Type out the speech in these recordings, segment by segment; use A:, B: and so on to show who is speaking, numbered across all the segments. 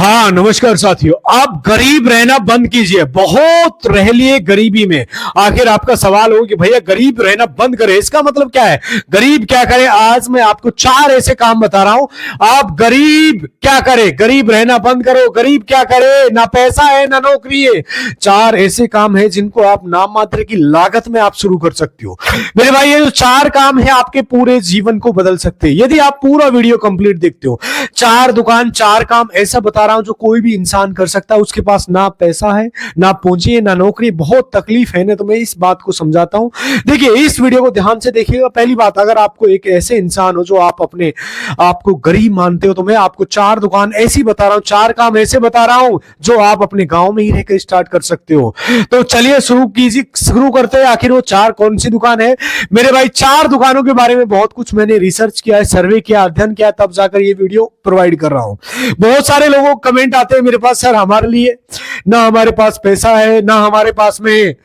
A: हाँ नमस्कार साथियों, आप गरीब रहना बंद कीजिए। बहुत रह लिए गरीबी में। आखिर आपका सवाल हो कि भैया गरीब रहना बंद करे, इसका मतलब क्या है, गरीब क्या करे। आज मैं आपको 4 ऐसे काम बता रहा हूं। आप गरीब क्या करे, गरीब रहना बंद करो। गरीब क्या करे, ना पैसा है ना नौकरी है। 4 ऐसे काम है जिनको आप नाम मात्र की लागत में आप शुरू कर सकते हो। मेरे भाई ये जो 4 काम है आपके पूरे जीवन को बदल सकते हैं यदि आप पूरा वीडियो कंप्लीट देखते हो। 4 दुकान 4 काम ऐसा बता रहा हूं जो कोई भी इंसान कर सकता है। उसके पास ना पैसा है, ना पूंजी है, ना नौकरी, बहुत तकलीफ है ना। तो मैं इस बात को समझाता हूं। देखिए इस वीडियो को ध्यान से देखिएगा। पहली बात, अगर आपको एक ऐसे इंसान हो जो आप अपने आपको गरीब मानते हो तो मैं आपको 4 दुकान ऐसी बता रहा हूं, 4 काम ऐसे बता रहा हूं जो आप अपने गांव में ही रहकर स्टार्ट कर सकते हो। तो चलिए शुरू करते हैं। आखिर वो 4 कौन सी दुकान है। मेरे भाई 4 दुकानों के बारे में बहुत कुछ मैंने रिसर्च किया है, सर्वे किया, अध्ययन किया, तब जाकर ये वीडियो प्रोवाइड कर रहा हूं। बहुत सारे लोगों को कमेंट आते हैं मेरे पास, सर हमारे लिए ना हमारे पास पैसा है, ना हमारे पास में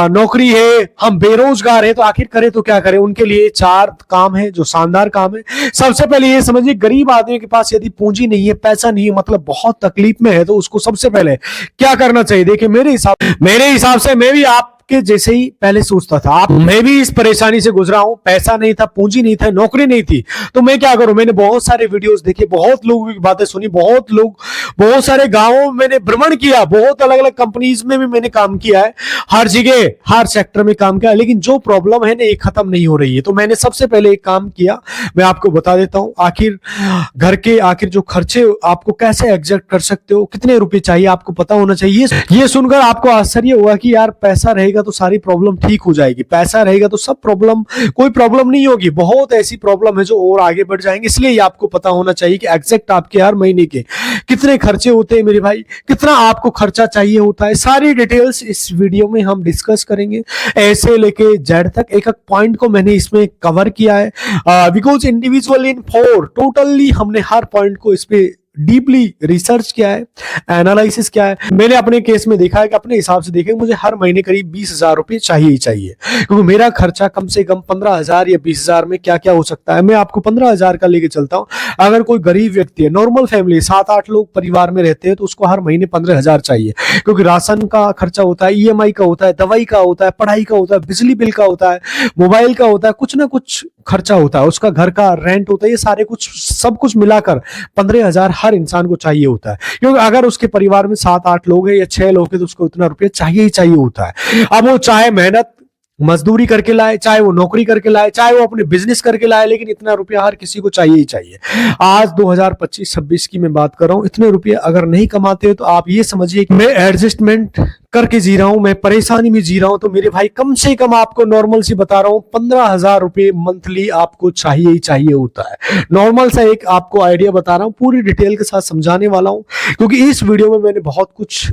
A: नौकरी है, हम बेरोजगार है, तो आखिर करें तो क्या करें। उनके लिए 4 काम है जो शानदार काम है। सबसे पहले ये समझिए, गरीब आदमी के पास यदि पूंजी नहीं है, पैसा नहीं है, मतलब बहुत तकलीफ में है, तो उसको सबसे पहले क्या करना चाहिए। देखिए मेरे हिसाब से मैं भी आप के जैसे ही पहले सोचता था। मैं भी इस परेशानी से गुजरा हूं। पैसा नहीं था, पूंजी नहीं था, नौकरी नहीं थी, तो मैं क्या करूं। मैंने बहुत सारे वीडियोस देखे, बहुत लोगों की बातें सुनी, बहुत सारे गांवों में मैंने भ्रमण किया, बहुत अलग अलग कंपनीज में भी मैंने काम किया है, हर जगह हर सेक्टर में काम किया, लेकिन जो प्रॉब्लम है ना ये खत्म नहीं हो रही है। तो मैंने सबसे पहले एक काम किया, मैं आपको बता देता हूं। आखिर जो खर्चे आपको कैसे एग्जैक्ट कर सकते हो, कितने रुपए चाहिए आपको पता होना चाहिए। ये सुनकर आपको आश्चर्य हुआ कि यार पैसा रहेगा तो सारी प्रॉब्लम ठीक हो जाएगी, पैसा रहेगा तो सब प्रॉब्लम, कोई प्रॉब्लम नहीं होगी। बहुत ऐसी प्रॉब्लम है जो और आगे बढ़ जाएंगे। इसलिए आपको पता होना चाहिए कि एग्जैक्ट आपके हर महीने के कितने खर्चे होते हैं मेरे भाई, कितना आपको खर्चा चाहिए होता है। सारी डिटेल्स इस वीडियो में हम डिस्कस करेंगे, ऐसे लेके जेड तक। एक एक पॉइंट को मैंने इसमें कवर किया है, बिकॉज इंडिविजुअल इन 4 टोटली हमने हर पॉइंट को इस पे डीपली रिसर्च किया है, एनालिसिस किया है। मैंने अपने केस में देखा है कि अपने हिसाब से देखें, मुझे हर महीने करीब 20,000 रुपए चाहिए ही चाहिए, क्योंकि मेरा खर्चा कम से कम 15,000 या 20,000 में क्या क्या हो सकता है। मैं आपको 15,000 का लेके चलता हूं। अगर कोई गरीब व्यक्ति है, नॉर्मल फैमिली 7-8 लोग परिवार में रहते हैं, तो उसको हर महीने 15,000 चाहिए, क्योंकि राशन का खर्चा होता है, EMI का होता है, दवाई का होता है, पढ़ाई का होता है, बिजली बिल का होता है, मोबाइल का होता है, कुछ ना कुछ खर्चा होता है, उसका घर का रेंट होता है। ये सारे सब कुछ मिलाकर 15,000 हर इंसान को चाहिए होता है, क्योंकि अगर उसके परिवार में 7-8 लोग हैं या 6 लोग हैं तो उसको इतना रुपया चाहिए ही चाहिए होता है। अब वो चाहे मेहनत मजदूरी करके लाए, चाहे वो नौकरी करके लाए, चाहे वो अपने बिजनेस करके लाए, लेकिन इतना रुपया हर किसी को चाहिए ही चाहिए। आज 2025-26 की मैं बात कर रहा हूं। इतने रुपये अगर नहीं कमाते हो तो आप ये समझिए कि मैं एडजस्टमेंट करके जी रहा हूं, मैं परेशानी में जी रहा हूं। तो मेरे भाई कम से कम आपको नॉर्मल सी बता रहा हूं, 15,000 रुपये मंथली आपको चाहिए ही चाहिए होता है। नॉर्मल सा एक आपको आइडिया बता रहा हूं, पूरी डिटेल के साथ समझाने वाला हूं, क्योंकि इस वीडियो में मैंने बहुत कुछ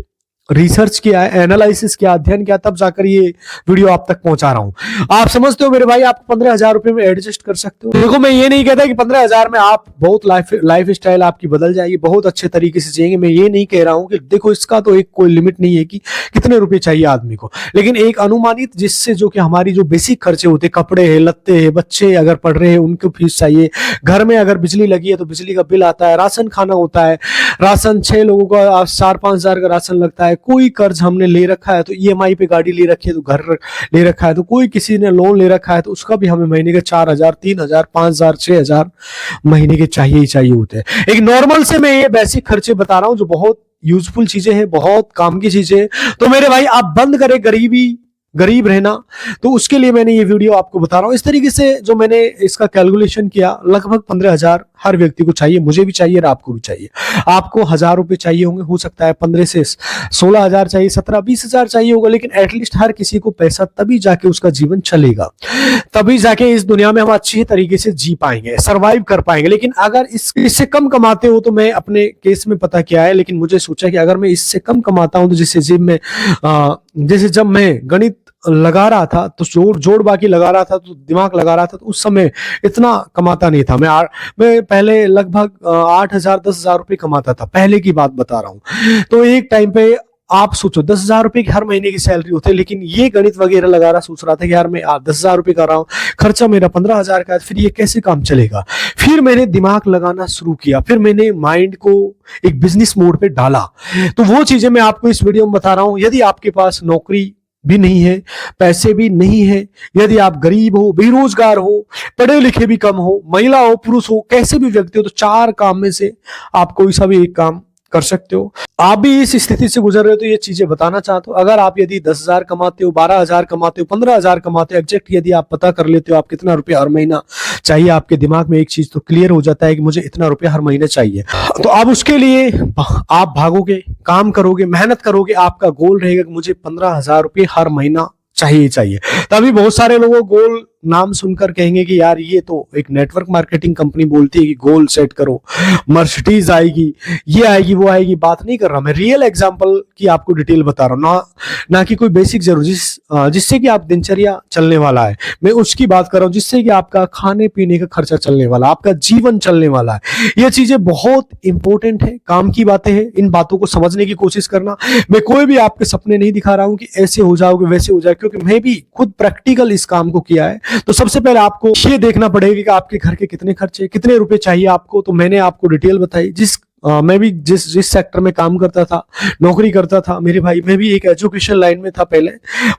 A: रिसर्च किया है, एनालिसिस किया, अध्ययन किया, तब जाकर ये वीडियो आप तक पहुंचा रहा हूं। आप समझते हो मेरे भाई, आप 15,000 रुपए में एडजस्ट कर सकते हो। देखो मैं ये नहीं कहता कि 15,000 में आप बहुत लाइफ स्टाइल आपकी बदल जाएगी, बहुत अच्छे तरीके से जिएंगे। मैं ये नहीं कह रहा हूं कि देखो इसका तो एक कोई लिमिट नहीं है कि कितने रुपए चाहिए आदमी को, लेकिन एक अनुमानित, जिससे जो कि हमारी जो बेसिक खर्चे होते, कपड़े है, लत्ते है, बच्चे अगर पढ़ रहे हैं उनको फीस चाहिए, घर में अगर बिजली लगी है तो बिजली का बिल आता है, राशन खाना होता है, राशन 6 लोगों का 4-5 हजार का राशन लगता है। कोई कर्ज हमने ले रखा है तो EMI पे गाड़ी ले रखी है, तो घर ले रखा है, तो कोई किसी ने लोन ले रखा है तो उसका भी हमें महीने के 4,000, 3,000, 5,000, 6,000 महीने के चाहिए ही चाहिए होते हैं। एक नॉर्मल से मैं ये बेसिक खर्चे बता रहा हूं जो बहुत यूजफुल चीजें हैं, बहुत काम की चीजें हैं। तो मेरे भाई आप बंद करें गरीब रहना। तो उसके लिए मैंने ये वीडियो आपको बता रहा हूं। इस तरीके से जो मैंने इसका कैलकुलेशन किया, लगभग 15,000 हर व्यक्ति को चाहिए, मुझे भी चाहिए और आपको भी चाहिए। आपको 1,000 रुपए चाहिए होंगे, हो सकता है 15 से 16,000 चाहिए, 17-20,000 चाहिए होगा, लेकिन एटलीस्ट हर किसी को पैसा तभी जाके उसका जीवन चलेगा, तभी जाके इस दुनिया में हम अच्छी तरीके से जी पाएंगे, सरवाइव कर पाएंगे। लेकिन अगर इससे कम कमाते हो, तो मैं अपने केस में पता किया है, लेकिन मुझे सोचा कि अगर मैं इससे कम कमाता हूं तो जैसे जब मैं गणित लगा रहा था तो जोड़ बाकी लगा रहा था, तो दिमाग लगा रहा था, तो उस समय इतना कमाता नहीं था। मैं पहले लगभग 8,000 10,000 रुपए कमाता था, पहले की बात बता रहा हूँ। तो एक टाइम पे आप सोचो 10,000 रुपए की हर महीने की सैलरी होती है, लेकिन ये गणित वगैरह लगा रहा, सोच रहा था कि यार मैं 10,000 रुपए कर रहा हूँ, खर्चा मेरा 15,000 का है, फिर ये कैसे काम चलेगा। फिर मैंने दिमाग लगाना शुरू किया, फिर मैंने माइंड को एक बिजनेस मोड पे डाला। तो वो चीजें मैं आपको इस वीडियो में बता रहा हूं। यदि आपके पास नौकरी भी नहीं है, पैसे भी नहीं है, यदि आप गरीब हो, बेरोजगार हो, पढ़े लिखे भी कम हो, महिला हो, पुरुष हो, कैसे भी व्यक्ति हो, तो 4 काम में से आप कोई सा भी एक काम कर सकते हो। आप भी इस स्थिति से गुजर रहे हो तो ये चीजें बताना चाहते हो। अगर आप यदि 10,000 कमाते हो, 12,000 कमाते हो, 15,000 कमाते हो, एग्जैक्ट यदि आप पता कर लेते हो आप कितना रुपया हर महीना चाहिए, आपके दिमाग में एक चीज तो क्लियर हो जाता है कि मुझे इतना रुपया हर महीने चाहिए। तो अब उसके लिए आप भागोगे, काम करोगे, मेहनत करोगे, आपका गोल रहेगा कि मुझे 15,000 रुपये हर महीना चाहिए। तभी बहुत सारे लोगों गोल नाम सुनकर कहेंगे कि यार ये तो एक नेटवर्क मार्केटिंग कंपनी बोलती है कि गोल सेट करो, मर्सिडीज आएगी, ये आएगी, वो आएगी। बात नहीं कर रहा मैं, रियल एग्जांपल की आपको डिटेल बता रहा हूँ, ना कि कोई बेसिक जरूर जिससे कि आप दिनचर्या चलने वाला है, मैं उसकी बात कर रहा हूँ, जिससे कि आपका खाने पीने का खर्चा चलने वाला, आपका जीवन चलने वाला है। ये चीजें बहुत इंपॉर्टेंट है, काम की बातें हैं, इन बातों को समझने की कोशिश करना। मैं कोई भी आपके सपने नहीं दिखा रहा हूँ कि ऐसे हो जाओगे, वैसे हो जाए, क्योंकि मैं भी खुद प्रैक्टिकल इस काम को किया है। तो सबसे पहले आपको ये देखना पड़ेगा कि आपके घर के कितने खर्चे, कितने रुपए चाहिए आपको। तो मैंने आपको डिटेल बताई। मैं भी जिस सेक्टर में काम करता था, नौकरी करता था, मेरे भाई, मैं भी एक एजुकेशन लाइन में था, पहले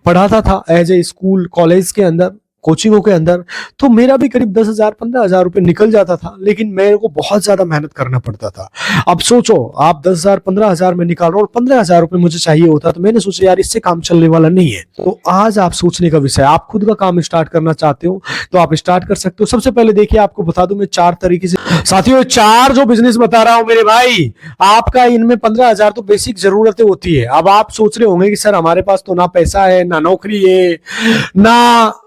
A: पढ़ाता था एज ए स्कूल कॉलेज के अंदर, कोचिंगों के अंदर। तो मेरा भी करीब 10,000 15,000 रुपए निकल जाता था, लेकिन मेरे को बहुत ज्यादा मेहनत करना पड़ता था। अब सोचो, आप 10,000 15,000 में निकाल रहे हो और 15,000 रुपए मुझे चाहिए होता, तो मैंने सोचा यार इससे काम चलने वाला नहीं है। तो आज आप सोचने का विषय, आप खुद का काम स्टार्ट करना चाहते हो तो आप स्टार्ट कर सकते हो। सबसे पहले देखिए, आपको बता दूं मैं 4 तरीके से, साथियों 4 जो बिजनेस बता रहा हूं मेरे भाई, आपका इनमें 15,000 तो बेसिक जरूरतें होती है। अब आप सोच रहे होंगे कि सर हमारे पास तो ना पैसा है, ना नौकरी है, ना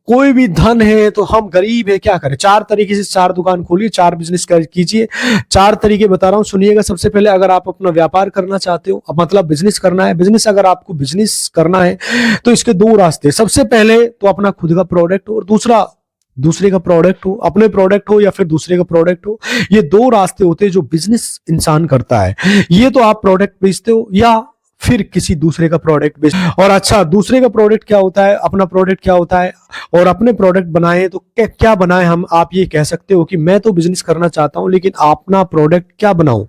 A: कोई भी धन है, तो हम गरीब है, क्या करें। 4 तरीके से 4 दुकान खोलिए, 4 बिजनेस कीजिए। 4 तरीके बता रहा हूं, सुनिएगा। सबसे पहले, अगर आप अपना व्यापार करना चाहते हो, मतलब बिजनेस करना है, अगर आपको बिजनेस करना है तो इसके 2 रास्ते। सबसे पहले तो अपना खुद का प्रोडक्ट हो, और दूसरा दूसरे का प्रोडक्ट हो, अपने प्रोडक्ट हो या फिर दूसरे का प्रोडक्ट हो। ये 2 रास्ते होते हैं जो बिजनेस इंसान करता है। ये तो आप प्रोडक्ट बेचते हो या फिर किसी दूसरे का प्रोडक्ट बेच। और अच्छा, दूसरे का प्रोडक्ट क्या होता है, अपना प्रोडक्ट क्या होता है, और अपने प्रोडक्ट बनाए तो क्या बनाए हम। आप ये कह सकते हो कि मैं तो बिजनेस करना चाहता हूं, लेकिन अपना प्रोडक्ट क्या बनाऊं।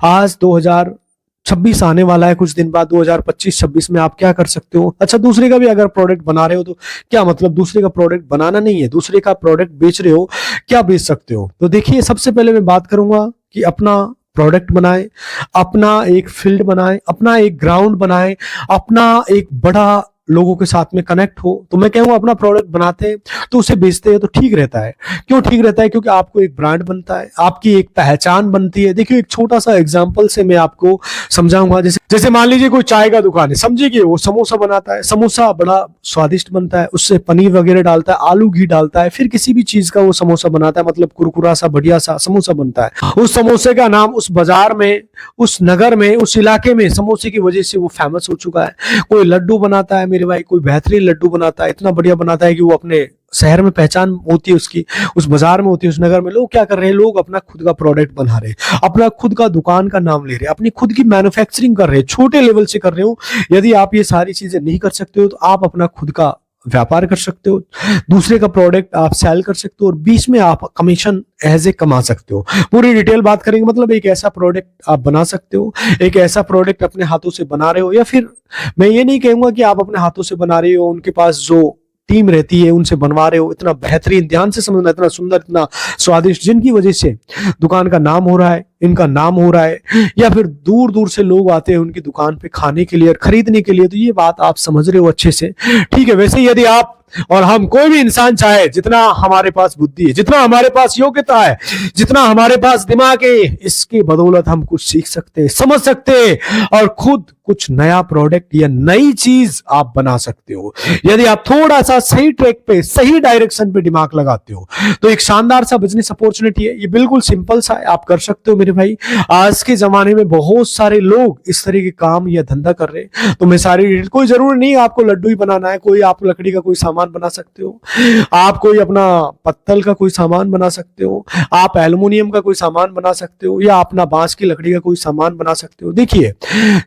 A: आज 2026 आने वाला है, कुछ दिन बाद 2025-26 में आप क्या कर सकते हो। अच्छा, दूसरे का भी अगर प्रोडक्ट बना रहे हो तो क्या मतलब, दूसरे का प्रोडक्ट बनाना नहीं है, दूसरे का प्रोडक्ट बेच रहे हो, क्या बेच सकते हो। तो देखिए, सबसे पहले मैं बात करूंगा कि अपना प्रोडक्ट बनाए, अपना एक फील्ड बनाए, अपना एक ग्राउंड बनाए, अपना एक बड़ा लोगों के साथ में कनेक्ट हो। तो मैं कहूँगा अपना प्रोडक्ट बनाते हैं तो उसे बेचते हैं तो ठीक रहता है। क्यों ठीक रहता है? क्योंकि आपको एक ब्रांड बनता है, आपकी एक पहचान बनती है। देखिए, एक छोटा सा एग्जांपल से मैं आपको समझाऊंगा। जैसे मान लीजिए कोई चाय का दुकान है, समझिए वो समोसा बनाता है, समोसा बड़ा स्वादिष्ट बनता है, उससे पनीर वगैरह डालता है, आलू घी डालता है, फिर किसी भी चीज का वो समोसा बनाता है, मतलब कुरकुरा सा बढ़िया सा समोसा बनता है। उस समोसे का नाम उस बाजार में, उस नगर में, उस इलाके में समोसे की वजह से वो फेमस हो चुका है। कोई लड्डू बनाता है मेरे भाई, कोई बेहतरीन लड्डू बनाता है, इतना बढ़िया बनाता है कि वो अपने शहर में पहचान होती है उसकी, उस बाजार में होती है, उस नगर में। लोग क्या कर रहे हैं, लोग अपना खुद का प्रोडक्ट बना रहे हैं, अपना खुद का दुकान का नाम ले रहे हैं, अपनी खुद की मैन्युफैक्चरिंग कर रहे हैं, छोटे लेवल से कर रहे हो। यदि आप ये सारी चीजें नहीं कर सकते हो तो आप अपना खुद का व्यापार कर सकते हो, दूसरे का प्रोडक्ट आप सेल कर सकते हो और बीच में आप कमीशन एज ए कमा सकते हो। पूरी डिटेल बात करेंगे। मतलब एक ऐसा प्रोडक्ट आप बना सकते हो, एक ऐसा प्रोडक्ट अपने हाथों से बना रहे हो, या फिर मैं ये नहीं कहूंगा कि आप अपने हाथों से बना रहे हो, उनके पास जो टीम रहती है उनसे बनवा रहे हो, इतना बेहतरीन, ध्यान से समझना, इतना सुंदर, इतना स्वादिष्ट, जिनकी वजह से दुकान का नाम हो रहा है, इनका नाम हो रहा है, या फिर दूर दूर से लोग आते हैं उनकी दुकान पे खाने के लिए और खरीदने के लिए। तो ये बात आप समझ रहे हो अच्छे से, ठीक है। वैसे यदि आप और हम, कोई भी इंसान चाहे, जितना हमारे पास बुद्धि है, जितना हमारे पास योग्यता है, जितना हमारे पास दिमाग है, इसके बदौलत हम कुछ सीख सकते हैं, समझ सकते हैं और खुद कुछ नया प्रोडक्ट या नई चीज आप बना सकते हो। यदि आप थोड़ा सा सही ट्रैक पे, सही डायरेक्शन पे दिमाग लगाते हो तो एक शानदार सा बिजनेस अपॉर्चुनिटी है। ये बिल्कुल सिंपल सा है, आप कर सकते हो मेरे मेरे भाई। आज के जमाने में बहुत सारे लोग इस तरह के काम या धंधा कर रहे हैं। तो मैं सारी डिटेल, कोई जरूरी नहीं आपको लड्डू ही बनाना है, कोई आप लकड़ी का कोई सामान बना सकते हो, आप कोई अपना पत्तल का कोई सामान बना सकते हो, आप एल्युमिनियम का कोई सामान बना सकते हो, या अपना बांस की लकड़ी का कोई सामान बना सकते हो। देखिए,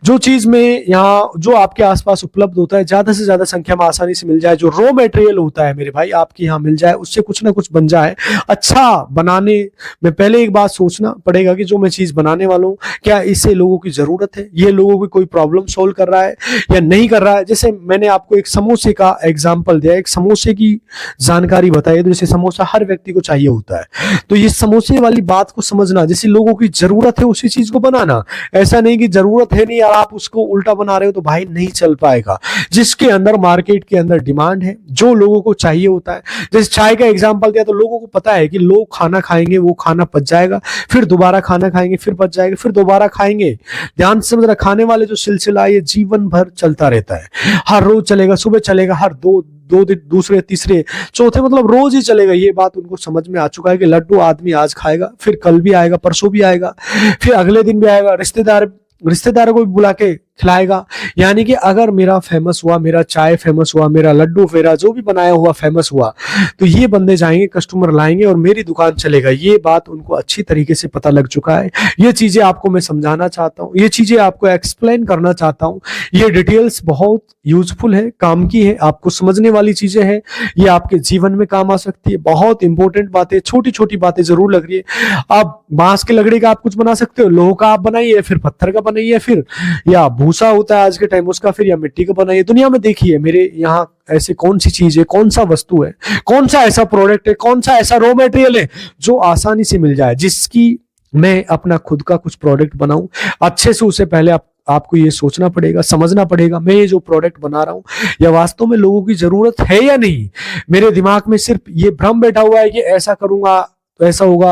A: जो चीज में यहाँ जो आपके आसपास उपलब्ध होता है, ज्यादा से ज्यादा संख्या में आसानी से मिल जाए, जो रॉ मटेरियल होता है मेरे भाई आपके यहाँ मिल जाए, उससे कुछ ना कुछ बन जाए। अच्छा बनाने में पहले एक बात सोचना पड़ेगा कि जो मैं चीज बनाने वाला हूँ, क्या इससे लोगों की जरूरत है, ये लोगों की कोई प्रॉब्लम सोल्व कर रहा है या नहीं कर रहा है। जैसे मैंने आपको एक समोसे का एग्जांपल दिया, एक समोसे की जानकारी बताई, तो जैसे समोसा हर व्यक्ति को चाहिए होता है, तो ये समोसे वाली बात को समझना, जैसे लोगों की जरूरत है उसी चीज को बनाना। ऐसा नहीं कि जरूरत है नहीं और आप उसको उल्टा बना रहे हो, तो भाई नहीं चल पाएगा। जिसके अंदर मार्केट के अंदर डिमांड है, जो लोगों को चाहिए होता है, जैसे चाय का एग्जांपल दिया, तो लोगों को पता है कि लोग खाना खाएंगे, वो खाना पच जाएगा, फिर दोबारा खाना खाएंगे, फिर पच जाएगा, फिर दोबारा खाएंगे। ध्यान से समझना, खाने वाले जो सिलसिला ये जीवन भर चलता रहता है, हर रोज चलेगा, सुबह चलेगा, हर दो दिन, दूसरे तीसरे चौथे, मतलब रोज ही चलेगा। ये बात उनको समझ में आ चुका है कि लड्डू आदमी आज खाएगा, फिर कल भी आएगा, परसों भी आएगा, फिर अगले दिन भी आएगा, रिश्तेदारों को भी बुला के खिलाएगा। यानी कि अगर मेरा फेमस हुआ, मेरा चाय फेमस हुआ, मेरा लड्डू, मेरा जो भी बनाया हुआ फेमस हुआ, तो ये बंदे जाएंगे, कस्टमर लाएंगे और मेरी दुकान चलेगा। ये बात उनको अच्छी तरीके से पता लग चुका है। ये चीजें आपको मैं समझाना चाहता हूँ, ये चीजें आपको एक्सप्लेन करना चाहता हूँ। ये डिटेल्स बहुत यूजफुल है, काम की है, आपको समझने वाली चीजें हैं, ये आपके जीवन में काम आ सकती है। बहुत इंपॉर्टेंट बातें, छोटी छोटी बातें जरूर लग रही है। आप बांस की लकड़ी का आप कुछ बना सकते हो, लोह का आप बनाइए, फिर पत्थर का बनाइए, फिर या भूसा होता है आज के टाइम उसका, फिर या मिट्टी का बनाइए। दुनिया में देखिए मेरे यहाँ ऐसे कौन सी चीज है, कौन सा वस्तु है, कौन सा ऐसा प्रोडक्ट है, कौन सा ऐसा रॉ मटेरियल है जो आसानी से मिल जाए, जिसकी मैं अपना खुद का कुछ प्रोडक्ट बनाऊं। अच्छे से उससे पहले आपको ये सोचना पड़ेगा, समझना पड़ेगा, मैं ये जो प्रोडक्ट बना रहा हूँ या वास्तव में लोगों की जरूरत है या नहीं। मेरे दिमाग में सिर्फ ये भ्रम बैठा हुआ है कि ऐसा करूंगा तो ऐसा होगा।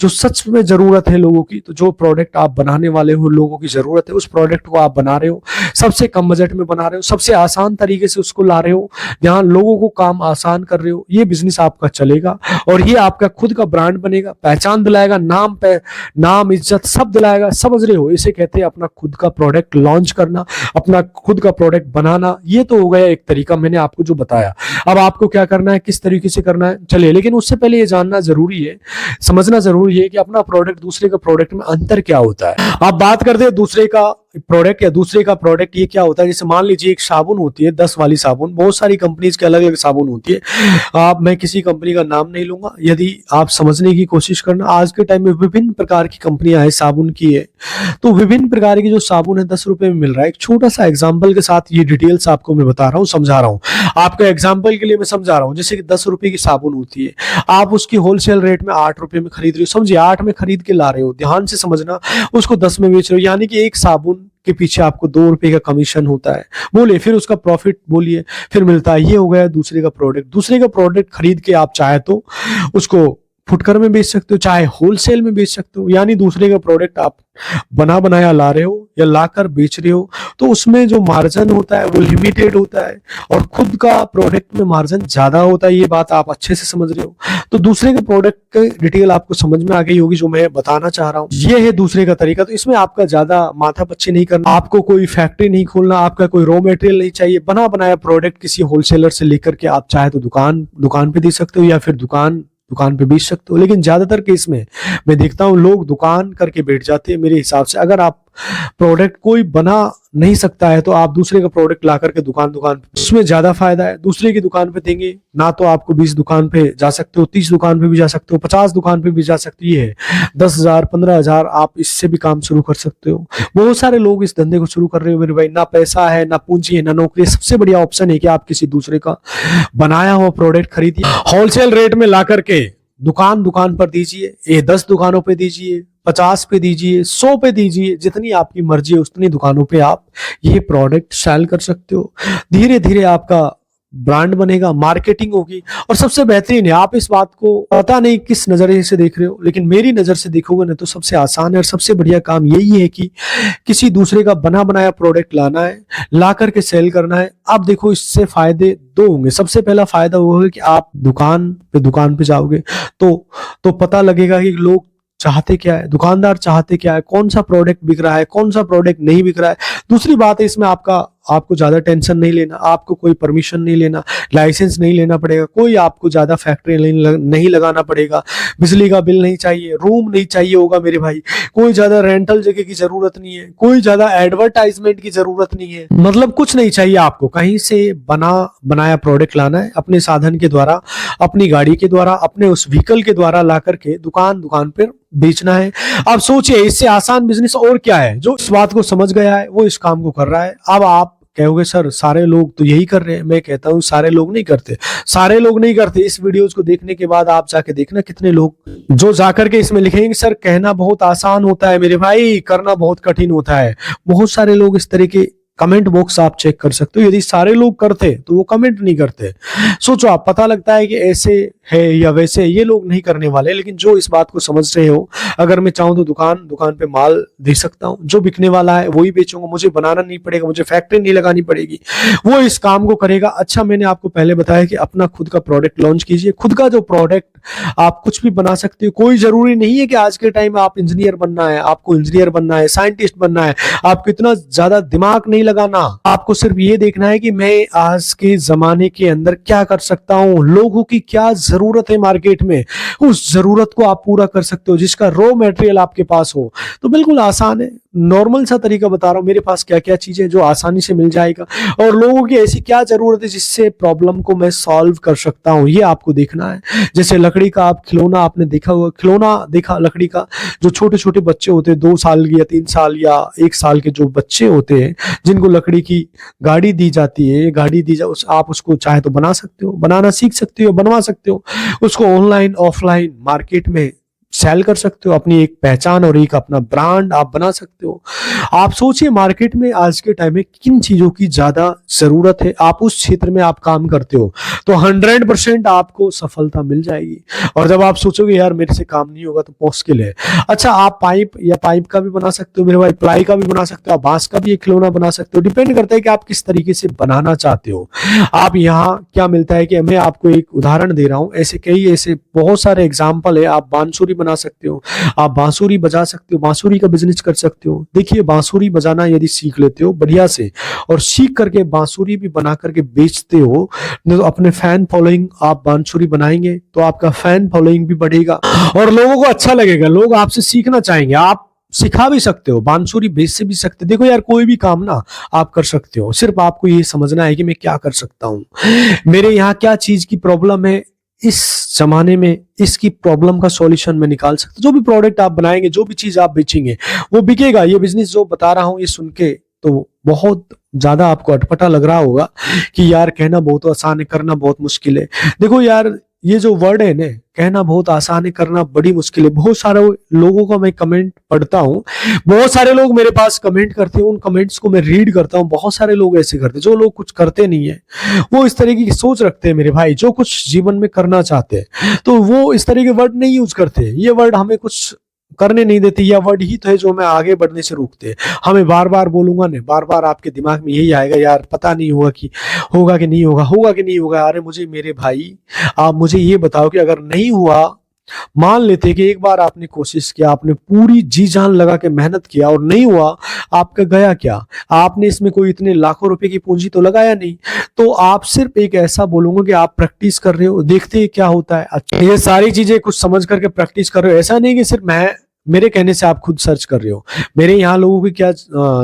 A: जो सच में जरूरत है लोगों की, तो जो प्रोडक्ट आप बनाने वाले हो, लोगों की जरूरत है, उस प्रोडक्ट को आप बना रहे हो, सबसे कम बजट में बना रहे हो, सबसे आसान तरीके से उसको ला रहे हो, जहां लोगों को काम आसान कर रहे हो, ये बिजनेस आपका चलेगा और ये आपका खुद का ब्रांड बनेगा, पहचान दिलाएगा, नाम इज्जत सब दिलाएगा। समझ रहे हो, इसे कहते हैं अपना खुद का प्रोडक्ट लॉन्च करना, अपना खुद का प्रोडक्ट बनाना। ये तो हो गया एक तरीका, मैंने आपको जो बताया। अब आपको क्या करना है, किस तरीके से करना है, चलिए। लेकिन उससे पहले ये जानना जरूरी है, समझना जरूरी है कि अपना प्रोडक्ट दूसरे का प्रोडक्ट में अंतर क्या होता है। आप बात करते हैं दूसरे का प्रोडक्ट या दूसरे का प्रोडक्ट, ये क्या होता है। जैसे मान लीजिए एक साबुन होती है, 10 वाली साबुन, बहुत सारी कंपनीज के अलग अलग साबुन होती है। मैं किसी कंपनी का नाम नहीं लूंगा, यदि आप समझने की कोशिश करना। आज के टाइम में विभिन्न प्रकार की कंपनियां हैं, साबुन की है, तो विभिन्न प्रकार की जो साबुन है 10 रुपए में मिल रहा है। एक छोटा सा एग्जाम्पल के साथ ये डिटेल्स आपको मैं बता रहा हूँ, समझा रहा हूँ आपको, एग्जाम्पल के लिए मैं समझा रहा हूँ। जैसे कि 10 रुपए की साबुन होती है, आप उसकी होलसेल रेट में 8 रुपए में खरीद रहे हो, समझिए 8 में खरीद के ला रहे हो, ध्यान से समझना, उसको 10 में बेच रहे हो, यानी कि एक साबुन के पीछे आपको 2 रुपए का कमीशन होता है। बोलिए फिर उसका प्रॉफिट बोलिए फिर मिलता है। ये हो गया दूसरे का प्रोडक्ट। दूसरे का प्रोडक्ट खरीद के आप चाहे तो उसको फुटकर में बेच सकते हो, चाहे होलसेल में बेच सकते हो। यानी दूसरे का प्रोडक्ट आप बना बनाया ला रहे हो या लाकर बेच रहे हो, तो उसमें जो मार्जिन होता है वो लिमिटेड होता है और खुद का प्रोडक्ट में मार्जिन ज्यादा होता है। ये बात आप अच्छे से समझ रहे हो। तो दूसरे के प्रोडक्ट की डिटेल आपको समझ में आ गई होगी जो मैं बताना चाह रहा हूँ। ये है दूसरे का तरीका। तो इसमें आपका ज्यादा माथा पच्ची नहीं करना, आपको कोई फैक्ट्री नहीं खोलना, आपका कोई रॉ मटेरियल नहीं चाहिए। बना बनाया प्रोडक्ट किसी होलसेलर से लेकर के आप चाहे तो दुकान पे दे सकते हो या फिर दुकान पे बेच सकते हो। लेकिन ज्यादातर केस में मैं देखता हूँ लोग दुकान करके बैठ जाते हैं। मेरे हिसाब से अगर आप प्रोडक्ट कोई बना नहीं सकता है तो आप दूसरे का प्रोडक्ट ला करके दुकान उसमें ज्यादा फायदा है। दूसरे की दुकान पे देंगे ना तो आपको 20 दुकान पे जा सकते हो, 30 दुकान पे भी जा सकते हो, 50 दुकान पे भी जा सकते हो। ये है 10,000 15,000 आप इससे भी काम शुरू कर सकते हो। बहुत सारे लोग इस धंधे को शुरू कर रहे हो मेरे भाई। ना पैसा है, ना पूंजी है, ना नौकरी। सबसे बढ़िया ऑप्शन है कि आप किसी दूसरे का बनाया हुआ प्रोडक्ट खरीदिए, होलसेल रेट में ला करके दुकान पर दीजिए। ये 10 दुकानों पे दीजिए, 50 पे दीजिए, 100 पे दीजिए, जितनी आपकी मर्जी है उतनी दुकानों पे आप ये प्रोडक्ट सेल कर सकते हो। धीरे धीरे आपका ब्रांड बनेगा, मार्केटिंग होगी। और सबसे बेहतरीन है, आप इस बात को पता नहीं किस नजरिए से देख रहे हो, लेकिन मेरी नजर से देखोगे ना तो सबसे आसान है और सबसे बढ़िया काम यही है कि किसी दूसरे का बना बनाया प्रोडक्ट लाना है, ला करके सेल करना है। आप देखो इससे फायदे 2 होंगे। सबसे पहला फायदा वो है कि आप दुकान पे जाओगे तो पता लगेगा कि लोग चाहते क्या है, दुकानदार चाहते क्या है, कौन सा प्रोडक्ट बिक रहा है, कौन सा प्रोडक्ट नहीं बिक रहा है। दूसरी बात है इसमें आपको ज्यादा टेंशन नहीं लेना, आपको कोई परमिशन नहीं लेना, लाइसेंस नहीं लेना पड़ेगा, कोई आपको ज्यादा फैक्ट्री नहीं लगाना पड़ेगा, बिजली का बिल नहीं चाहिए, रूम नहीं चाहिए होगा मेरे भाई, कोई ज्यादा रेंटल जगह की जरूरत नहीं है, कोई ज्यादा एडवर्टाइजमेंट की जरूरत नहीं है, मतलब कुछ नहीं चाहिए आपको। कहीं से बनाया प्रोडक्ट लाना है अपने साधन के द्वारा, अपनी गाड़ी के द्वारा, अपने उस व्हीकल के द्वारा ला करके दुकान पर बेचना है। अब सोचिए इससे आसान बिजनेस और क्या है। जो इस बात को समझ गया है वो इस काम को कर रहा है। अब आप कहोगे सर सारे लोग तो यही कर रहे हैं, मैं कहता हूं सारे लोग नहीं करते, सारे लोग नहीं करते। इस वीडियोस को देखने के बाद आप जाके देखना कितने लोग जो जाकर के इसमें लिखेंगे सर कहना बहुत आसान होता है मेरे भाई, करना बहुत कठिन होता है। बहुत सारे लोग इस तरह के कमेंट बॉक्स आप चेक कर सकते हो, यदि सारे लोग करते तो वो कमेंट नहीं करते। सोचो आप, पता लगता है कि ऐसे है या वैसे, ये लोग नहीं करने वाले। लेकिन जो इस बात को समझ रहे हो, अगर मैं चाहूं तो दुकान पे माल दे सकता हूं, जो बिकने वाला है वही बेचूंगा, मुझे बनाना नहीं पड़ेगा, मुझे फैक्ट्री नहीं लगानी पड़ेगी, वो इस काम को करेगा। अच्छा मैंने आपको पहले बताया कि अपना खुद का प्रोडक्ट लॉन्च कीजिए, खुद का जो प्रोडक्ट आप कुछ भी बना सकते हो। कोई जरूरी नहीं है कि आज के टाइम में आप इंजीनियर बनना है, आपको इंजीनियर बनना है, साइंटिस्ट बनना है, आपको इतना ज्यादा दिमाग नहीं लगाना। आपको सिर्फ ये देखना है कि मैं आज के जमाने के अंदर क्या कर सकता हूं, लोगों की क्या जरूरत है मार्केट में, उस जरूरत को आप पूरा कर सकते हो, जिसका रॉ मटेरियल आपके पास हो। तो बिल्कुल आसान है, नॉर्मल सा तरीका बता रहा हूं, मेरे पास क्या क्या चीजें जो आसानी से मिल जाएगा और लोगों की ऐसी क्या जरूरत है जिससे प्रॉब्लम को मैं सॉल्व कर सकता हूं, ये आपको देखना है। जैसे लकड़ी का आप खिलौना आपने देखा होगा, खिलौना देखा लकड़ी का, जो छोटे छोटे बच्चे होते हैं 2 साल या 3 साल या 1 साल के जो बच्चे होते हैं, जिनको लकड़ी की गाड़ी दी जाती है, आप उसको चाहे तो बना सकते हो, बनाना सीख सकते हो, बनवा सकते हो, उसको ऑनलाइन ऑफलाइन मार्केट में सेल कर सकते हो, अपनी एक पहचान और एक अपना ब्रांड आप बना सकते हो। आप सोचिए मार्केट में आज के टाइम में किन चीजों की ज्यादा जरूरत है, आप उस क्षेत्र में आप काम करते हो तो 100% आपको सफलता मिल जाएगी। और जब आप सोचोगे यार मेरे से काम नहीं होगा तो मुश्किल है। अच्छा आप पाइप का भी बना सकते हो मेरे भाई, प्लाई का भी बना सकते हो, आप बांस का भी एक खिलौना बना सकते हो। डिपेंड करता है कि आप किस तरीके से बनाना चाहते हो। आप यहाँ क्या मिलता है कि मैं आपको एक उदाहरण दे रहा हूँ, ऐसे बहुत सारे एग्जाम्पल है। आप बांसुरी बना सकते हो, आप बांसुरी बजा सकते हो, बांसुरी का बिजनेस कर सकते हो। देखिए बांसुरी बजाना यदि सीख लेते हो बढ़िया से, और सीख करके बांसुरी भी बना करके बेचते हो, तो अपने फैन फॉलोइंग आप बांसुरी बनाएंगे तो आपका फैन फॉलोइंग भी बढ़ेगा और लोगों को अच्छा लगेगा, लोग आपसे सीखना चाहेंगे। आप सिखा भी सकते हो, बांसुरी बेच से भी सकते हो। देखो यार कोई भी काम ना आप कर सकते हो, सिर्फ आपको ये समझना है कि मैं क्या कर सकता हूँ, मेरे यहाँ क्या चीज की प्रॉब्लम है, इस जमाने में इसकी प्रॉब्लम का सॉल्यूशन में निकाल सकते। जो भी प्रोडक्ट आप बनाएंगे, जो भी चीज आप बेचेंगे वो बिकेगा। ये बिजनेस जो बता रहा हूं ये सुन के तो बहुत ज्यादा आपको अटपटा लग रहा होगा कि यार कहना बहुत आसान है, करना बहुत मुश्किल है। देखो यार ये जो वर्ड है ना, कहना बहुत आसान है, करना बड़ी मुश्किल है। बहुत सारे लोगों का मैं कमेंट पढ़ता हूँ, बहुत सारे लोग मेरे पास कमेंट करते हैं, उन कमेंट्स को मैं रीड करता हूँ। बहुत सारे लोग ऐसे करते हैं, जो लोग कुछ करते नहीं है वो इस तरीके की सोच रखते हैं मेरे भाई, जो कुछ जीवन में करना चाहते हैं तो वो इस तरह के वर्ड नहीं यूज करते। ये वर्ड हमें कुछ करने नहीं देते, या वर्ड ही तो है जो हमें आगे बढ़ने से रोकते हैं। हमें बार बार बोलूंगा ना, बार बार आपके दिमाग में यही आएगा यार पता नहीं होगा कि होगा कि नहीं होगा, होगा कि नहीं होगा। अरे मुझे मेरे भाई आप मुझे ये बताओ कि अगर नहीं हुआ, मान लेते कि एक बार आपने कोशिश किया, आपने पूरी जी जान लगा के मेहनत किया और नहीं हुआ, आपका गया क्या? आपने इसमें कोई इतने लाखों रुपए की पूंजी तो लगाया नहीं। तो आप सिर्फ एक ऐसा बोलूंगा कि आप प्रैक्टिस कर रहे हो, देखते क्या होता है। अच्छा ये सारी चीजें कुछ समझ करके प्रैक्टिस कर रहे हो, ऐसा नहीं कि सिर्फ मेरे कहने से आप खुद सर्च कर रहे हो। मेरे यहाँ लोगों की क्या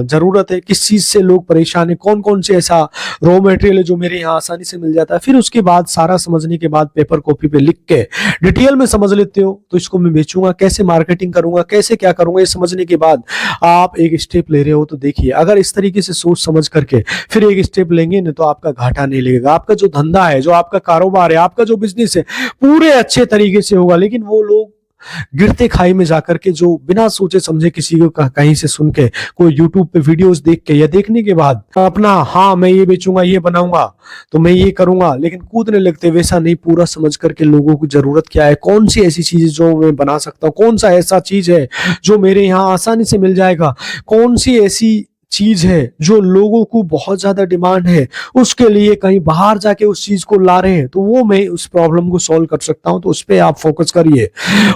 A: जरूरत है, किस चीज से लोग परेशान है, कौन कौन से ऐसा रॉ मटेरियल है जो मेरे यहाँ आसानी से मिल जाता है। फिर उसके बाद सारा समझने के बाद पेपर कॉपी पे लिख के डिटेल में समझ लेते हो तो इसको मैं बेचूंगा, कैसे मार्केटिंग करूंगा, कैसे क्या करूंगा, ये समझने के बाद आप एक स्टेप ले रहे हो। तो देखिए अगर इस तरीके से सोच समझ करके फिर एक स्टेप लेंगे ना तो आपका घाटा नहीं लगेगा। आपका जो धंधा है, जो आपका कारोबार है, आपका जो बिजनेस है पूरे अच्छे तरीके से होगा। लेकिन वो लोग गिरते खाई में जाकर के जो बिना सोचे समझे किसी को कहीं से सुन के, कोई यूट्यूब पे वीडियोस देख के या देखने के बाद अपना हाँ मैं ये बेचूंगा, ये बनाऊंगा, तो मैं ये करूंगा, लेकिन कूदने लगते। वैसा नहीं, पूरा समझ करके लोगों की जरूरत क्या है, कौन सी ऐसी चीज जो मैं बना सकता हूँ, कौन सा ऐसा चीज है जो मेरे यहाँ आसानी से मिल जाएगा, कौन सी ऐसी चीज है जो लोगों को बहुत ज्यादा डिमांड है, उसके लिए कहीं बाहर जाके उस चीज को ला रहे हैं, तो वो मैं उस प्रॉब्लम को सॉल्व कर सकता हूं। तो उस पर आप फोकस करिए,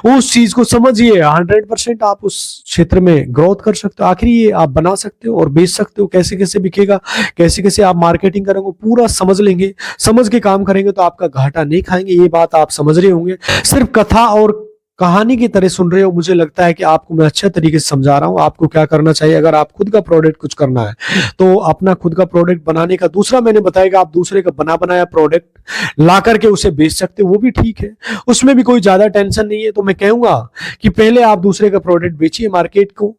A: उस चीज को समझिए, 100% आप उस क्षेत्र में ग्रोथ कर सकते हो। आखिर ये आप बना सकते हो और बेच सकते हो, कैसे कैसे बिकेगा, कैसे कैसे आप मार्केटिंग करेंगे, पूरा समझ लेंगे, समझ के काम करेंगे तो आपका घाटा नहीं खाएंगे। ये बात आप समझ रहे होंगे। सिर्फ कथा और कहानी की तरह सुन रहे हो, मुझे लगता है कि आपको मैं अच्छे तरीके से समझा रहा हूं। आपको क्या करना चाहिए, अगर आप खुद का प्रोडक्ट कुछ करना है तो अपना खुद का प्रोडक्ट बनाने का, दूसरा मैंने बताया कि आप दूसरे का बना बनाया प्रोडक्ट ला करके उसे बेच सकते हो, वो भी ठीक है, उसमें भी कोई ज्यादा टेंशन नहीं है। तो मैं कहूंगा कि पहले आप दूसरे का प्रोडक्ट बेचिए, मार्केट को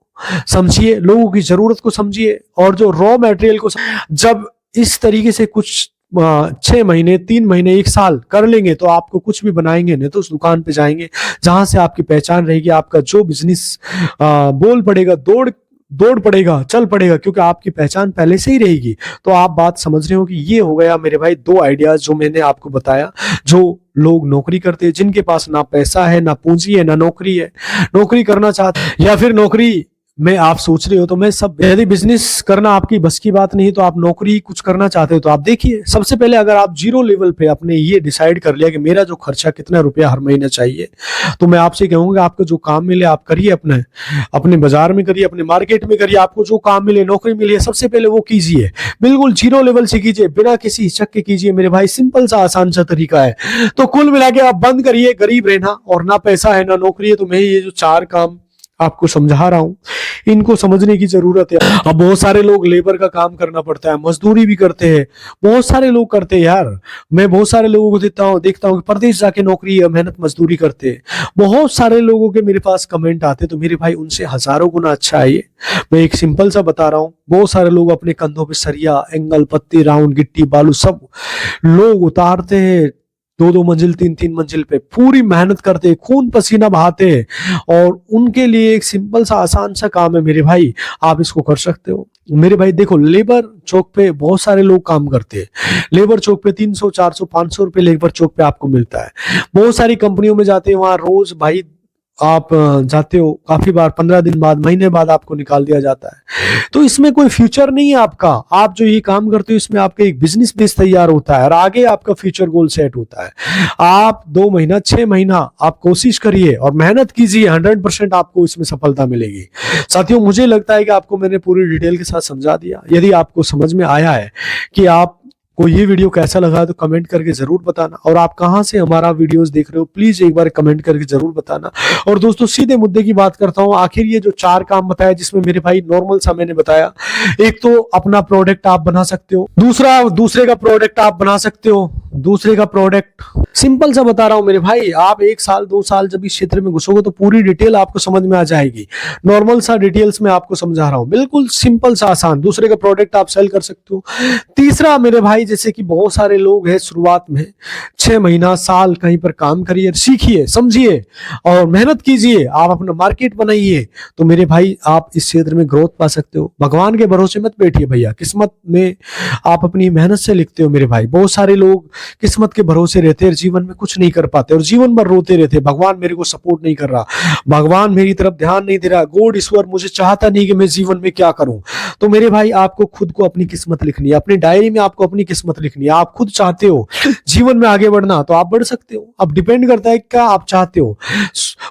A: समझिए, लोगों की जरूरत को समझिए, और जो रॉ मटेरियल को जब इस तरीके से कुछ 6 महीने, 3 महीने, 1 साल कर लेंगे तो आपको कुछ भी बनाएंगे नहीं तो उस दुकान पे जाएंगे जहां से आपकी पहचान रहेगी, आपका जो बिजनेस बोल पड़ेगा, दौड़ पड़ेगा, चल पड़ेगा, क्योंकि आपकी पहचान पहले से ही रहेगी। तो आप बात समझ रहे हो कि ये हो गया मेरे भाई 2 आइडियाज जो मैंने आपको बताया। जो लोग नौकरी करते हैं, जिनके पास ना पैसा है, ना पूंजी है, ना नौकरी है, नौकरी करना चाहते हैं, या फिर नौकरी में आप सोच रहे हो, तो मैं सब, यदि बिजनेस करना आपकी बस की बात नहीं तो आप नौकरी कुछ करना चाहते हो, तो आप देखिए, सबसे पहले अगर आप 0 लेवल पे अपने ये डिसाइड कर लिया कि मेरा जो खर्चा कितना रुपया हर महीने चाहिए, तो मैं आपसे कहूंगा आपको जो काम मिले आप करिए, अपने बाजार में करिए, अपने मार्केट में करिए, आपको जो काम मिले, नौकरी मिले, सबसे पहले वो कीजिए। बिल्कुल 0 लेवल से कीजिए, बिना किसी हिचक के कीजिए मेरे भाई, सिंपल सा आसान सा तरीका है। तो कुल मिला के आप बंद करिए गरीब रहना, और ना पैसा है ना नौकरी है। तो मैं ये जो 4 काम आपको समझा रहा हूं, इनको समझने की जरूरत है। अब बहुत सारे लोग लेबर का काम करना पड़ता है, मजदूरी भी करते हैं, बहुत सारे लोग करते हैं यार। मैं बहुत सारे लोगों को देखता हूँ कि प्रदेश जाके नौकरी या मेहनत मजदूरी करते हैं। बहुत सारे लोगों के मेरे पास कमेंट आते, तो मेरे भाई उनसे हजारों गुना अच्छा है ये। मैं एक सिंपल सा बता रहा हूँ, बहुत सारे लोग अपने कंधों पे सरिया, एंगल, पत्ती, राउंड, गिट्टी, बालू सब लोग उतारते हैं, 2-2 मंजिल, 3-3 मंजिल पे पूरी मेहनत करते, खून पसीना बहाते, और उनके लिए एक सिंपल सा आसान सा काम है मेरे भाई, आप इसको कर सकते हो। मेरे भाई देखो, लेबर चौक पे बहुत सारे लोग काम करते हैं, लेबर चौक पे 300, 400, 500 रुपए लेबर चौक पे आपको मिलता है। बहुत सारी कंपनियों में जाते हैं, वहां रोज भाई आप जाते हो, काफी बार 15 दिन बाद, महीने बाद आपको निकाल दिया जाता है। तो इसमें कोई फ्यूचर नहीं है आपका। आप जो ये काम करते हो इसमें आपका एक बिजनेस बेस तैयार होता है और आगे आपका फ्यूचर गोल सेट होता है। आप 2 महीना, 6 महीना आप कोशिश करिए और मेहनत कीजिए, 100% आपको इसमें सफलता मिलेगी। साथियों, मुझे लगता है कि आपको मैंने पूरी डिटेल के साथ समझा दिया। यदि आपको समझ में आया है कि आप को ये वीडियो कैसा लगा तो कमेंट करके जरूर बताना, और आप कहां से हमारा वीडियोस देख रहे हो प्लीज एक बार कमेंट करके जरूर बताना। और दोस्तों, सीधे मुद्दे की बात करता हूं, आखिर ये जो 4 काम बताया, जिसमें मेरे भाई नॉर्मल सा मैंने बताया, एक तो अपना प्रोडक्ट आप बना सकते हो, दूसरा दूसरे का प्रोडक्ट आप बना सकते हो, दूसरे का प्रोडक्ट सिंपल सा बता रहा हूं मेरे भाई, आप 1 साल 2 साल जब इस क्षेत्र में घुसोगे तो पूरी डिटेल आपको समझ में आ जाएगी। नॉर्मल सा डिटेल्स में आपको समझा रहा हूं, बिल्कुल सिंपल सा आसान, दूसरे का प्रोडक्ट आप सेल कर सकते हो। तीसरा मेरे भाई, जैसे कि बहुत सारे लोग हैं शुरुआत में 6 महीना, साल कहीं पर काम करिए, सीखिए, समझिए और मेहनत कीजिए, आप अपना मार्केट बनाइए, तो मेरे भाई आप इस क्षेत्र में ग्रोथ पा सकते हो। भगवान के भरोसे मत बैठिए भैया, किस्मत में आप अपनी मेहनत से लिखते हो मेरे भाई। बहुत सारे लोग किस्मत के भरोसे रहते हैं, जीवन में कुछ नहीं कर पाते और जीवन भर रोते रहते, भगवान मेरे को सपोर्ट नहीं कर रहा, भगवान मेरी तरफ ध्यान नहीं दे रहा, गॉड ईश्वर मुझे चाहता नहीं कि मैं जीवन में क्या करूं। तो मेरे भाई, आपको खुद को अपनी किस्मत लिखनी है, अपनी डायरी में आपको अपनी किस्मत लिखनी है। आप खुद चाहते हो जीवन में आगे बढ़ना तो आप बढ़ सकते हो। अब डिपेंड करता है क्या आप चाहते हो।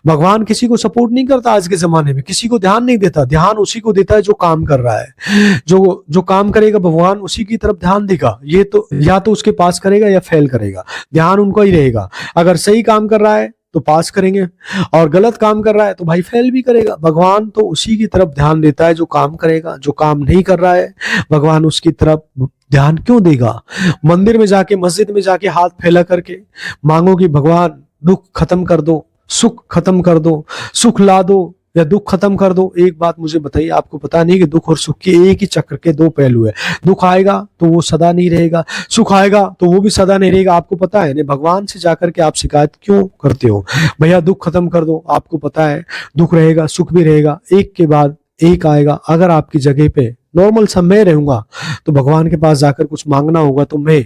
A: भगवान किसी को सपोर्ट नहीं करता आज के जमाने में, किसी को ध्यान नहीं देता, ध्यान उसी को देता है जो काम कर रहा है। जो काम करेगा भगवान उसी की तरफ ध्यान देगा। ये तो या तो उसके पास करेगा या फेल करेगा, ध्यान उनको ही रहेगा। अगर सही काम कर रहा है तो पास करेंगे, और गलत काम कर रहा है तो भाई फेल भी करेगा। भगवान तो उसी की तरफ ध्यान देता है जो काम करेगा, जो काम नहीं कर रहा है भगवान उसकी तरफ ध्यान क्यों देगा। मंदिर में जाके, मस्जिद में जाके हाथ फैला करके मांगो कि भगवान दुख खत्म कर दो, सुख खत्म कर दो, सुख ला दो या दुख खत्म कर दो। एक बात मुझे बताइए, आपको पता नहीं कि दुख और सुख के एक ही चक्र के 2 पहलू है। दुख आएगा तो वो सदा नहीं रहेगा, सुख आएगा तो वो भी सदा नहीं रहेगा। आपको पता है, भगवान से जाकर के आप शिकायत क्यों करते हो, भैया दुख खत्म कर दो। आपको पता है दुख रहेगा, सुख भी रहेगा, एक के बाद एक आएगा। अगर आपकी जगह पे नॉर्मल सा मैं रहूंगा तो भगवान के पास जाकर कुछ मांगना होगा तो मैं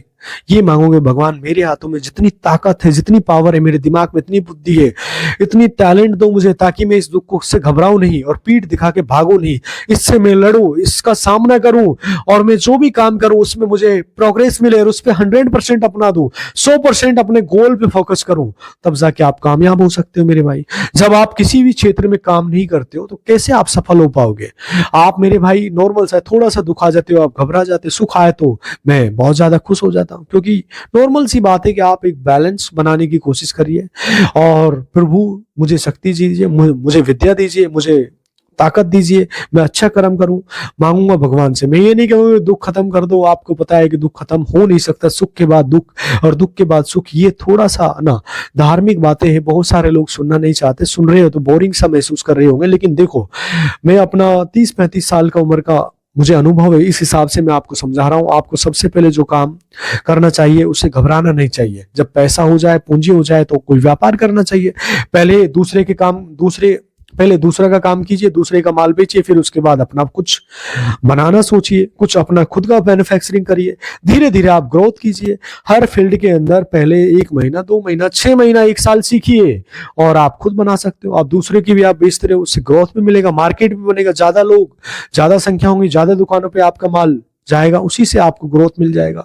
A: ये मांगोगे भगवान मेरे हाथों में जितनी ताकत है, जितनी पावर है, मेरे दिमाग में इतनी बुद्धि है, इतनी टैलेंट दो मुझे ताकि मैं इस दुख को से घबराऊं नहीं और पीठ दिखा के भागू नहीं, इससे मैं लड़ूं, इसका सामना करूं और मैं जो भी काम करूं उसमें मुझे प्रोग्रेस मिले और उस पर 100% अपना दूं, 100% अपने गोल पे फोकस करूं, तब जाके आप कामयाब हो सकते हो मेरे भाई। जब आप किसी भी क्षेत्र में काम नहीं करते हो तो कैसे आप सफल हो पाओगे? आप मेरे भाई नॉर्मल सा थोड़ा सा दुख आ जाते हो, आप घबरा जाते, सुख आए तो मैं बहुत ज्यादा खुश हो जाता हूँ, क्योंकि नॉर्मल सी बात है कि आप एक बैलेंस बनाने की कोशिश करिए और प्रभु मुझे शक्ति दीजिए, मुझे विद्या दीजिए, मुझे ताकत दीजिए, मैं अच्छा कर्म करूं, मांगूंगा भगवान से। मैं ये नहीं कहूंगा दुख खत्म कर दो, आपको पता है कि दुख खत्म हो नहीं सकता, सुख के बाद दुख और दुख के बाद सुख, ये थोड़ा सा ना धार्मिक बातें हैं, बहुत सारे लोग सुनना नहीं चाहते, सुन रहे हो तो बोरिंग सा महसूस कर रहे होंगे, लेकिन देखो मैं अपना 30-35 साल का उम्र का मुझे अनुभव है, इस हिसाब से मैं आपको समझा रहा हूं। आपको सबसे पहले जो काम करना चाहिए उससे घबराना नहीं चाहिए। जब पैसा हो जाए, पूंजी हो जाए तो कोई व्यापार करना चाहिए। पहले दूसरा का काम कीजिए, दूसरे का माल बेचिए, फिर उसके बाद अपना कुछ बनाना सोचिए, कुछ अपना खुद का मैन्युफैक्चरिंग करिए, धीरे धीरे आप ग्रोथ कीजिए। हर फील्ड के अंदर पहले 1 महीना, 2 महीना, 6 महीना, 1 साल सीखिए और आप खुद बना सकते हो। आप दूसरे की भी आप बेचते रहे हो, उससे ग्रोथ भी मिलेगा, मार्केट भी बनेगा, ज्यादा लोग, ज्यादा संख्या होंगी, ज्यादा दुकानों पर आपका माल जाएगा, उसी से आपको ग्रोथ मिल जाएगा।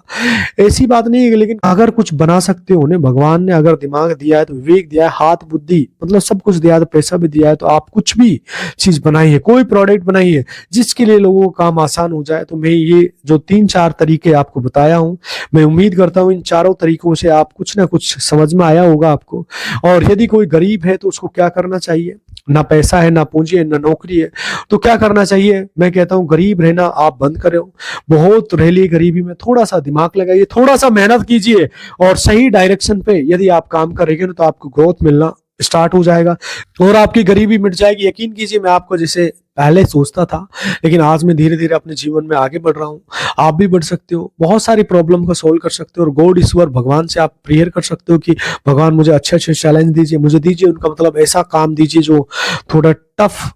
A: ऐसी बात नहीं है, लेकिन अगर कुछ बना सकते हो, उन्हें भगवान ने अगर दिमाग दिया है तो विवेक दिया है, हाथ बुद्धि मतलब सब कुछ दिया है, तो पैसा भी दिया है, तो आप कुछ भी चीज बनाइए, कोई प्रोडक्ट बनाइए जिसके लिए लोगों को काम आसान हो जाए। तो मैं ये जो 3-4 तरीके आपको बताया हूं, मैं उम्मीद करता हूं इन चारों तरीकों से आप कुछ ना कुछ समझ में आया होगा आपको। और यदि कोई गरीब है तो उसको क्या करना चाहिए? ना पैसा है, ना पूंजी है, ना नौकरी है, तो क्या करना चाहिए? मैं कहता हूं गरीब रहना आप बंद करो, बहुत रह ली गरीबी में, थोड़ा सा दिमाग लगाइए, थोड़ा सा मेहनत कीजिए और सही डायरेक्शन पे यदि आप काम करेंगे ना तो आपको ग्रोथ मिलना स्टार्ट हो जाएगा और आपकी गरीबी मिट जाएगी। यकीन कीजिए मैं आपको जैसे पहले सोचता था, लेकिन आज मैं धीरे धीरे अपने जीवन में आगे बढ़ रहा हूँ। आप भी बढ़ सकते हो, बहुत सारी प्रॉब्लम को सोल्व कर सकते हो और गॉड ईश्वर भगवान से आप प्रेयर कर सकते हो कि भगवान मुझे अच्छे अच्छे चैलेंज दीजिए, मुझे दीजिए उनका मतलब ऐसा काम दीजिए जो थोड़ा टफ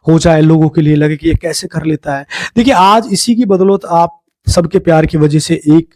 A: हो जाए, लोगों के लिए लगे कि ये कैसे कर लेता है। देखिए आज इसी की बदौलत आप सबके प्यार की वजह से एक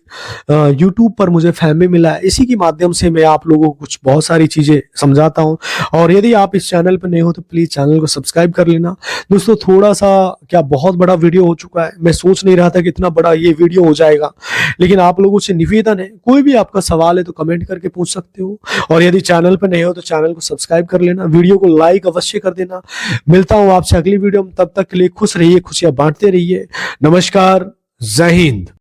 A: YouTube पर मुझे फैम मिला है, इसी के माध्यम से मैं आप लोगों को कुछ बहुत सारी चीजें समझाता हूं। और यदि आप इस चैनल पर नए हो तो प्लीज चैनल को सब्सक्राइब कर लेना। दोस्तों थोड़ा सा क्या बहुत बड़ा वीडियो हो चुका है, मैं सोच नहीं रहा था कि इतना बड़ा ये वीडियो हो जाएगा, लेकिन आप लोगों से निवेदन है, कोई भी आपका सवाल है तो कमेंट करके पूछ सकते हो। और यदि चैनल पर नए हो तो चैनल को सब्सक्राइब कर लेना, वीडियो को लाइक अवश्य कर देना। मिलता हूं आपसे अगली वीडियो में, तब तक के लिए खुश रहिए, खुशियां बांटते रहिए। नमस्कार, जय हिंद।